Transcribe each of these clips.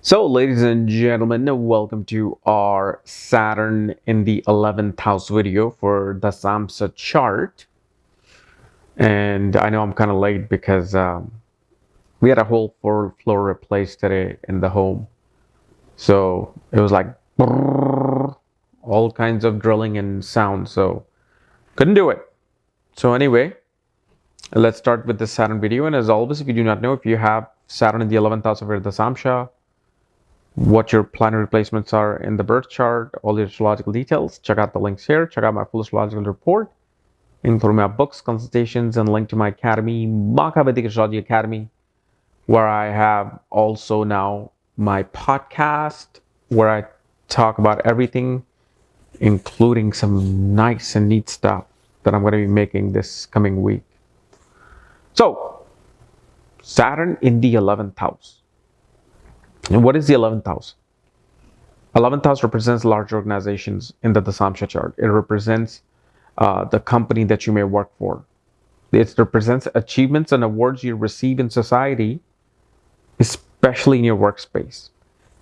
So, ladies and gentlemen, welcome to our Saturn in the 11th house video for the Dashamsha chart. And I know I'm kind of late because we had a whole floor replaced today in the home. So it was like brrr, all kinds of drilling and sound. So couldn't do it. So anyway, let's start with the Saturn video. And as always, if you do not know, if you have Saturn in the 11th house of your Dashamsha, what your planetary placements are in the birth chart, all the astrological details, check out the links here. Check out my full astrological report, including my books, consultations, and link to my academy, Vedic Astrology Academy, where I have also now my podcast, where I talk about everything, including some nice and neat stuff that I'm going to be making this coming week. So, Saturn in the 11th house. And what is the 11th house? 11th house represents large organizations in the Dashamsha chart. It represents the company that you may work for. It represents achievements and awards you receive in society, especially in your workspace.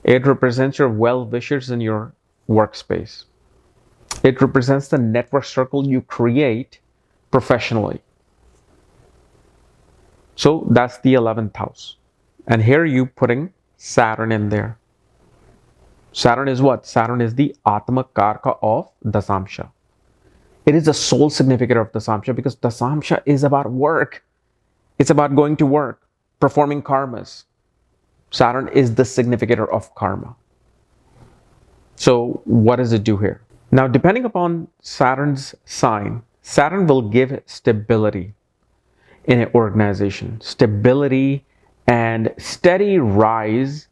It represents your well-wishers in your workspace. It represents the network circle you create professionally. So that's the 11th house. And here you putting Saturn in there. Saturn is what? Saturn is the Atma Karka of Dashamsha. It is the sole significator of Dashamsha because Dashamsha is about work. It's about going to work, performing karmas. Saturn is the significator of karma. So what does it do here? Now, depending upon Saturn's sign, Saturn will give stability in an organization, stability and steady rise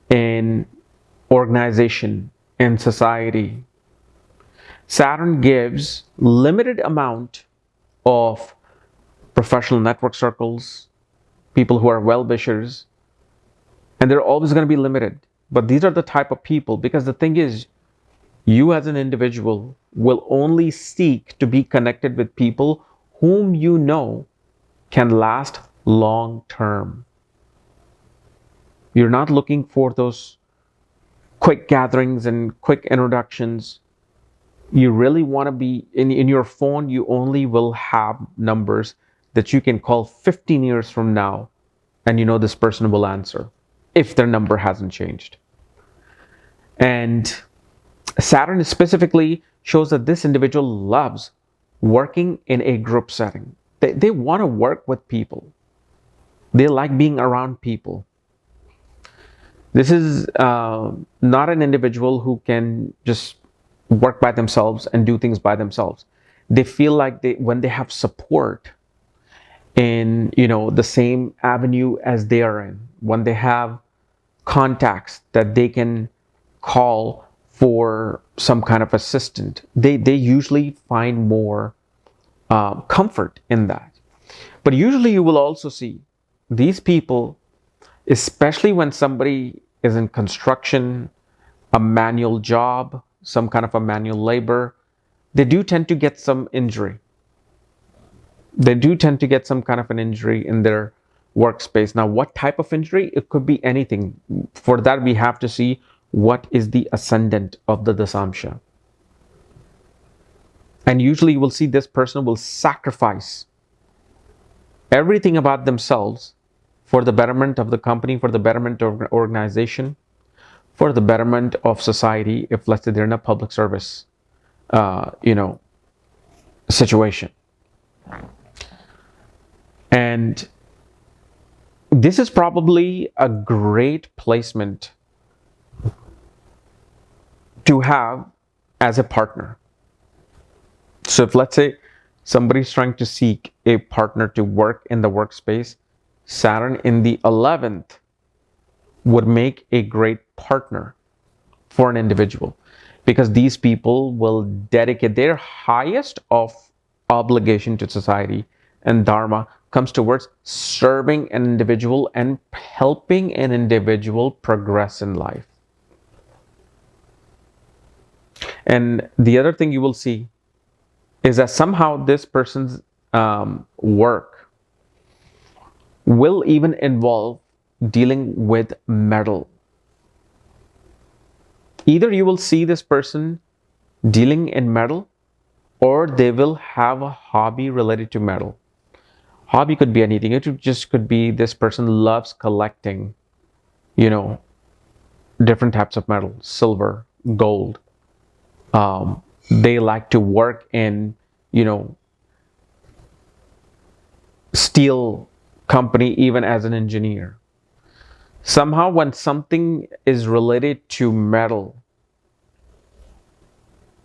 in organization and society. Saturn gives limited amount of professional network circles, people who are well-wishers, and they're always going to be limited. But these are the type of people, because the thing is, you as an individual will only seek to be connected with people whom you know can last long term. You're not looking for those quick gatherings and quick introductions. You really want to be in your phone. You only will have numbers that you can call 15 years from now, and you know this person will answer if their number hasn't changed. And Saturn specifically shows that this individual loves working in a group setting. They want to work with people. They like being around people. This is not an individual who can just work by themselves and do things by themselves. They feel like when they have support in the same avenue as they are in, when they have contacts that they can call for some kind of assistant, they usually find more comfort in that. But usually you will also see these people, especially when somebody is in construction, a manual job, some kind of a manual labor, they do tend to get some injury. They do tend to get some kind of an injury in their workspace. Now, what type of injury? It could be anything. For that, we have to see what is the ascendant of the Dashamsha. And usually you will see this person will sacrifice everything about themselves for the betterment of the company, for the betterment of organization, for the betterment of society, if let's say they're in a public service, situation. And this is probably a great placement to have as a partner. So if let's say somebody's trying to seek a partner to work in the workspace, Saturn in the 11th would make a great partner for an individual, because these people will dedicate their highest of obligation to society, and dharma comes towards serving an individual and helping an individual progress in life. And the other thing you will see is that somehow this person's work will even involve dealing with metal. Either you will see this person dealing in metal, or they will have a hobby related to metal. Hobby could be anything. It just could be this person loves collecting, different types of metal, silver, gold. They like to work in, steel company, even as an engineer. Somehow, when something is related to metal,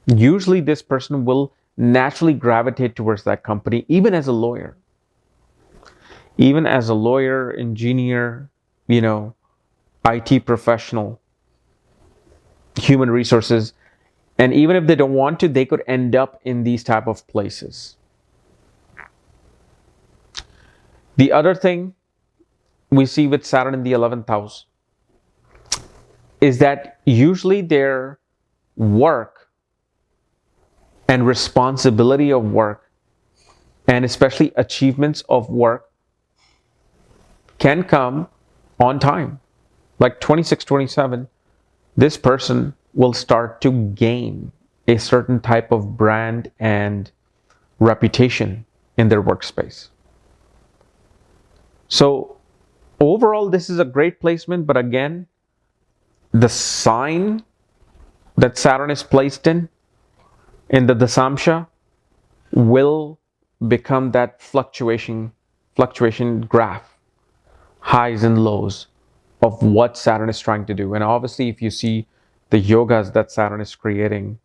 usually this person will naturally gravitate towards that company, even as a lawyer. Even as a lawyer, engineer, IT professional, human resources, and even if they don't want to, they could end up in these type of places. The other thing we see with Saturn in the 11th house is that usually their work and responsibility of work, and especially achievements of work, can come on time. Like 26, 27, this person will start to gain a certain type of brand and reputation in their workspace. So overall, this is a great placement, but again, the sign that Saturn is placed in the Dashamsha, will become that fluctuation graph, highs and lows of what Saturn is trying to do. And obviously, if you see the yogas that Saturn is creating,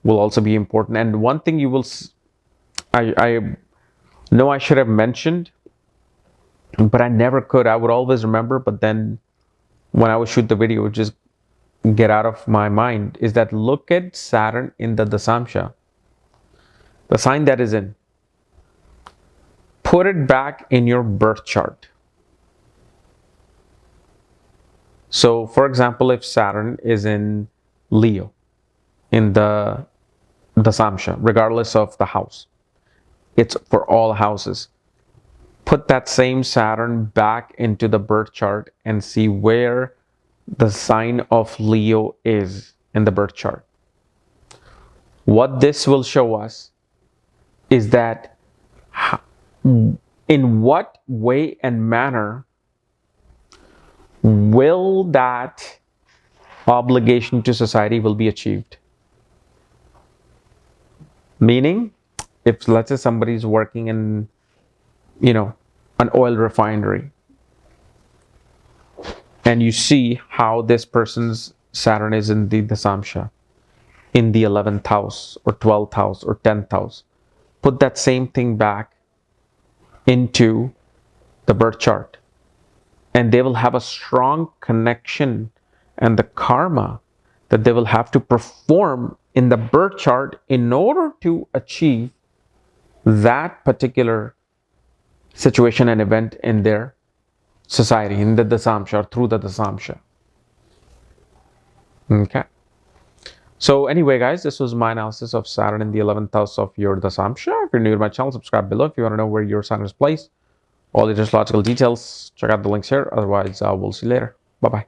will also be important. And one thing you will, I know I should have mentioned, but I never could. I would always remember, but then when I would shoot the video, it would just get out of my mind, is that look at Saturn in the Dashamsha, the sign that is in. Put it back in your birth chart. So, for example, if Saturn is in Leo, in the Dashamsha, regardless of the house, it's for all houses. Put that same Saturn back into the birth chart and see where the sign of Leo is in the birth chart. What this will show us is that in what way and manner will that obligation to society will be achieved. Meaning, if let's say somebody is working in, an oil refinery, and you see how this person's Saturn is in the Dashamsha, in the 11th house or 12th house or 10th house, put that same thing back into the birth chart, and they will have a strong connection and the karma that they will have to perform in the birth chart in order to achieve that particular situation and event in their society, in the Dashamsha, or through the Dashamsha. Okay. So anyway, guys, this was my analysis of Saturn in the 11th house of your Dashamsha. If you're new to my channel, subscribe below. If you want to know where your Saturn is placed, all the astrological details, check out the links here. Otherwise, we'll see you later. Bye-bye.